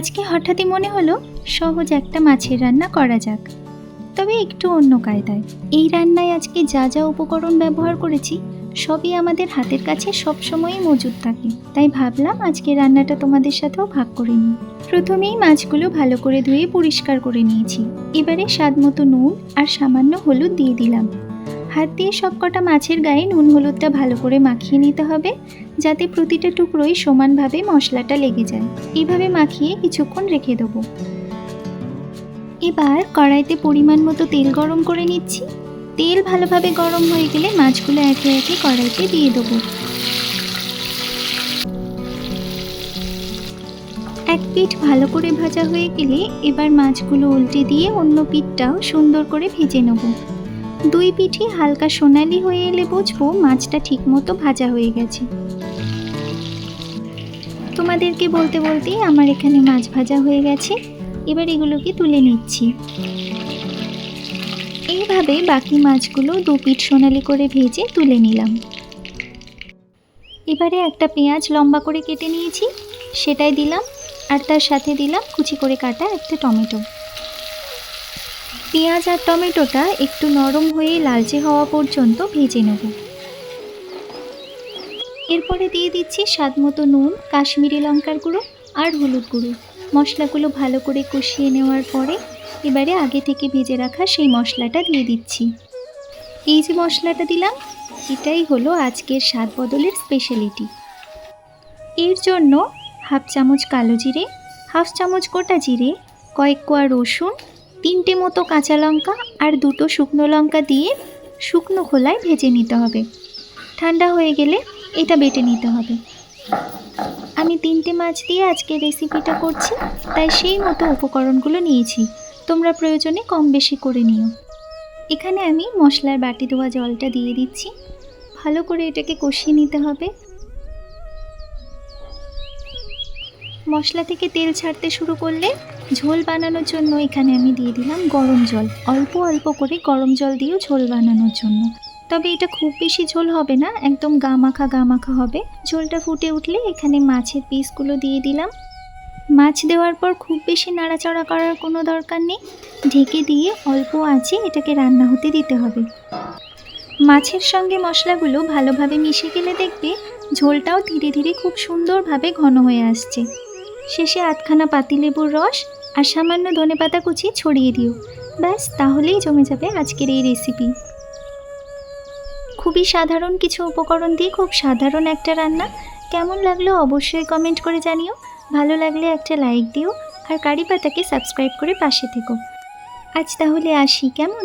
আজকে হঠাৎই মনে হলো সহজ একটা মাছের রান্না করা যাক, তবে একটু অন্য কায়দায়। এই রান্নায় আজকে যা যা উপকরণ ব্যবহার করেছি সবই আমাদের হাতের কাছে সবসময়ই মজুদ থাকে, তাই ভাবলাম আজকে রান্নাটা তোমাদের সাথেও ভাগ করে নিই। প্রথমেই মাছগুলো ভালো করে ধুয়ে পরিষ্কার করে নিয়েছি। এবারে স্বাদ মতো নুন আর সামান্য হলুদ দিয়ে দিলাম। হাত দিয়ে সবকটা মাছের গায়ে নুন হলুদটা ভালো করে মাখিয়ে নিতে হবে, যাতে প্রতিটা টুকরোই সমানভাবে মশলাটা লেগে যায়। এইভাবে মাখিয়ে কিছুক্ষণ রেখে দেবো। এবার কড়াইতে পরিমাণ মতো তেল গরম করে নিচ্ছি। তেল ভালোভাবে গরম হয়ে গেলে মাছগুলো একে একে কড়াইতে দিয়ে দেবো। এক পিঠ ভালো করে ভাজা হয়ে গেলে এবার মাছগুলো উল্টে দিয়ে অন্য পিঠটাও সুন্দর করে ভেজে নেব। দুই পিঠই হালকা সোনালি হয়ে এলে বুঝবো মাছটা ঠিকমতো ভাজা হয়ে গেছে। তোমাদেরকে বলতে বলতেই আমার এখানে মাছ ভাজা হয়ে গেছে। এবার এগুলোকে তুলে নিচ্ছি। এইভাবে বাকি মাছগুলো দু পিঠ সোনালি করে ভেজে তুলে নিলাম। এবারে একটা পেঁয়াজ লম্বা করে কেটে নিয়েছি, সেটাই দিলাম, আর তার সাথে দিলাম কুচি করে কাটা একটা টমেটো। পেঁয়াজ আর টমেটোটা একটু নরম হয়ে লালচে হওয়া পর্যন্ত ভেজে নেব। এরপরে দিয়ে দিচ্ছি স্বাদ মতো নুন, কাশ্মীরি লঙ্কার গুঁড়ো আর হলুদ গুঁড়ো। মশলাগুলো ভালো করে কষিয়ে নেওয়ার পরে এবারে আগে থেকে ভেজে রাখা সেই মশলাটা দিয়ে দিচ্ছি। এই যে মশলাটা দিলাম, এটাই হলো আজকের স্বাদ বদলের স্পেশালিটি। এর জন্য হাফ চামচ কালো জিরে, হাফ চামচ গোটা জিরে, কয়েক কোয়া রসুন, 3টে মতো কাঁচা লঙ্কা আর 2টো শুকনো লঙ্কা দিয়ে শুকনো খোলায় ভেজে নিতে হবে। ঠান্ডা হয়ে গেলে এটা বেটে নিতে হবে। আমি 3টে মাছ দিয়ে আজকে রেসিপিটা করছি, তাই সেই মতো উপকরণগুলো নিয়েছি। তোমরা প্রয়োজনে কম বেশি করে নিও। এখানে আমি মশলার বাটি ধোয়া জলটা দিয়ে দিচ্ছি। ভালো করে এটাকে কষিয়ে নিতে হবে। মশলা থেকে তেল ছাড়তে শুরু করলে ঝোল বানানোর জন্য এখানে আমি দিয়ে দিলাম গরম জল। অল্প অল্প করে গরম জল দিয়েও ঝোল বানানোর জন্য। তবে এটা খুব বেশি ঝোল হবে না, একদম গা মাখা হবে। ঝোলটা ফুটে উঠলে এখানে মাছের পিসগুলো দিয়ে দিলাম। মাছ দেওয়ার পর খুব বেশি নাড়াচাড়া করার কোনো দরকার নেই। ঢেকে দিয়ে অল্প আঁচে এটাকে রান্না হতে দিতে হবে। মাছের সঙ্গে মশলাগুলো ভালোভাবে মিশে গেলে দেখবে ঝোলটাও ধীরে ধীরে খুব সুন্দরভাবে ঘন হয়ে আসছে। শেষে আধখানা পাতিলেবুর রস আর সামান্য ধনেপাতা কুচি ছড়িয়ে দিও। ব্যাস, তাহলেই জমে যাবে আজকের এই রেসিপি। খুবই সাধারণ কিছু উপকরণ দিয়ে খুব সাধারণ একটা রান্না। কেমন লাগলো অবশ্যই কমেন্ট করে জানিও। ভালো লাগলে একটা লাইক দিও আর কারি পাতাকে সাবস্ক্রাইব করে পাশে থেকো। আজ তাহলে আসি, কেমন?